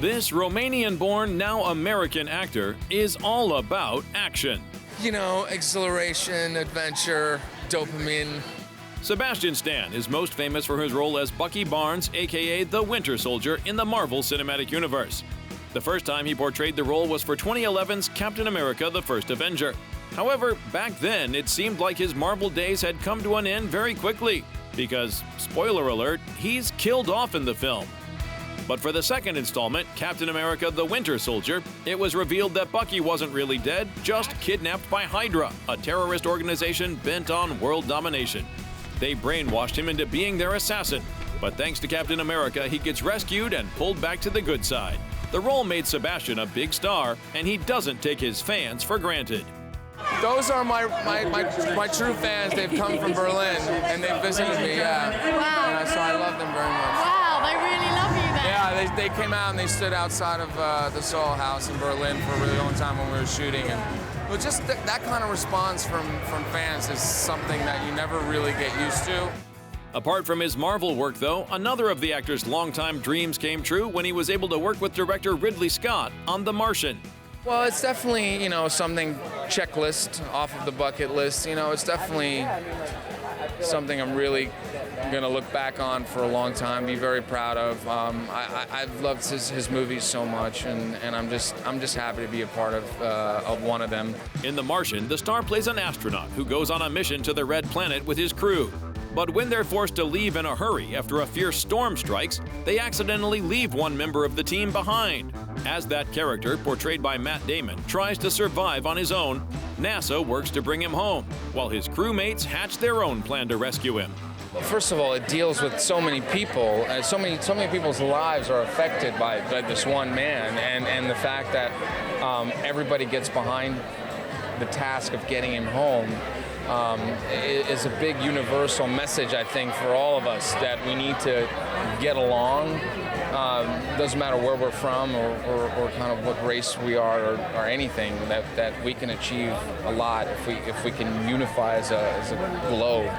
This Romanian-born, now American actor is all about action. You know, exhilaration, adventure, dopamine. Sebastian Stan is most famous for his role as Bucky Barnes, aka the Winter Soldier, in the Marvel Cinematic Universe. The first time he portrayed the role was for 2011's Captain America: The First Avenger. However, back then, it seemed like his Marvel days had come to an end very quickly, because, spoiler alert, he's killed off in the film. But for the second installment, Captain America: The Winter Soldier, it was revealed that Bucky wasn't really dead, just kidnapped by Hydra, a terrorist organization bent on world domination. They brainwashed him into being their assassin, but thanks to Captain America, he gets rescued and pulled back to the good side. The role made Sebastian a big star, and he doesn't take his fans for granted. Those are my true fans. They've come from Berlin and they've visited me, yeah. Wow. So I love them very much. Wow, they really love you then. Yeah, they came out and they stood outside of the Soho House in Berlin for a really long time when we were shooting. And well, just that kind of response from fans is something that you never really get used to. Apart from his Marvel work, though, another of the actor's longtime dreams came true when he was able to work with director Ridley Scott on The Martian. Well, it's definitely, something checklist off of the bucket list. It's definitely something I'm really going to look back on for a long time, be very proud of. I've loved his movies so much, and I'm just happy to be a part of one of them. In The Martian, the star plays an astronaut who goes on a mission to the Red Planet with his crew. But when they're forced to leave in a hurry after a fierce storm strikes, they accidentally leave one member of the team behind. As that character, portrayed by Matt Damon, tries to survive on his own, NASA works to bring him home, while his crewmates hatch their own plan to rescue him. Well, first of all, it deals with so many people, so many people's lives are affected by this one man, and the fact that everybody gets behind the task of getting him home is a big universal message, I think, for all of us, that we need to get along. Doesn't matter where we're from or kind of what race we are or anything, that we can achieve a lot if we can unify as a globe.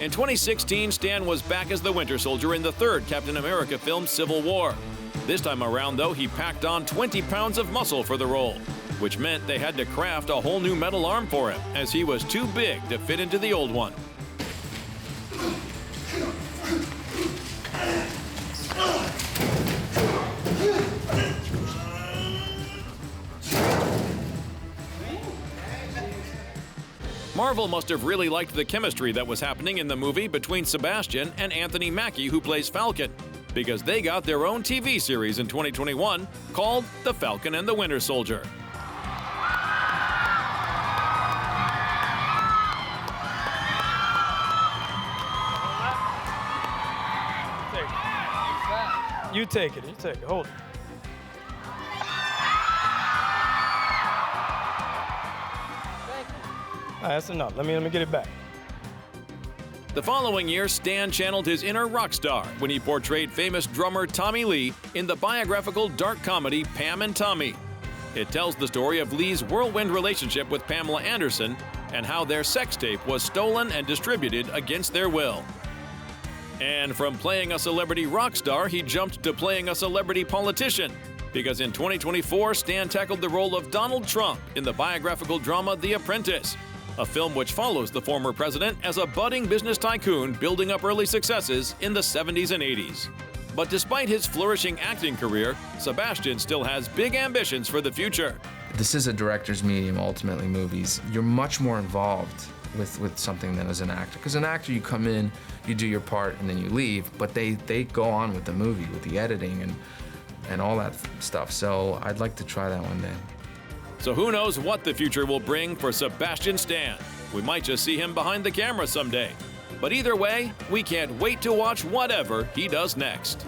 In 2016, Stan was back as the Winter Soldier in the third Captain America film, Civil War. This time around, though, he packed on 20 pounds of muscle for the role, which meant they had to craft a whole new metal arm for him, as he was too big to fit into the old one. Marvel must have really liked the chemistry that was happening in the movie between Sebastian and Anthony Mackie, who plays Falcon, because they got their own TV series in 2021 called The Falcon and the Winter Soldier. You take it, hold it. All right, that's enough. Let me get it back. The following year, Stan channeled his inner rock star when he portrayed famous drummer Tommy Lee in the biographical dark comedy Pam and Tommy. It tells the story of Lee's whirlwind relationship with Pamela Anderson and how their sex tape was stolen and distributed against their will. And from playing a celebrity rock star, he jumped to playing a celebrity politician, because in 2024, Stan tackled the role of Donald Trump in the biographical drama The Apprentice, a film which follows the former president as a budding business tycoon building up early successes in the 70s and 80s. But despite his flourishing acting career, Sebastian still has big ambitions for the future. This is a director's medium, ultimately movies. You're much more involved with something than as an actor. Because an actor, you come in, you do your part, and then you leave, but they go on with the movie, with the editing and all that stuff. So I'd like to try that one day. So who knows what the future will bring for Sebastian Stan? We might just see him behind the camera someday. But either way, we can't wait to watch whatever he does next.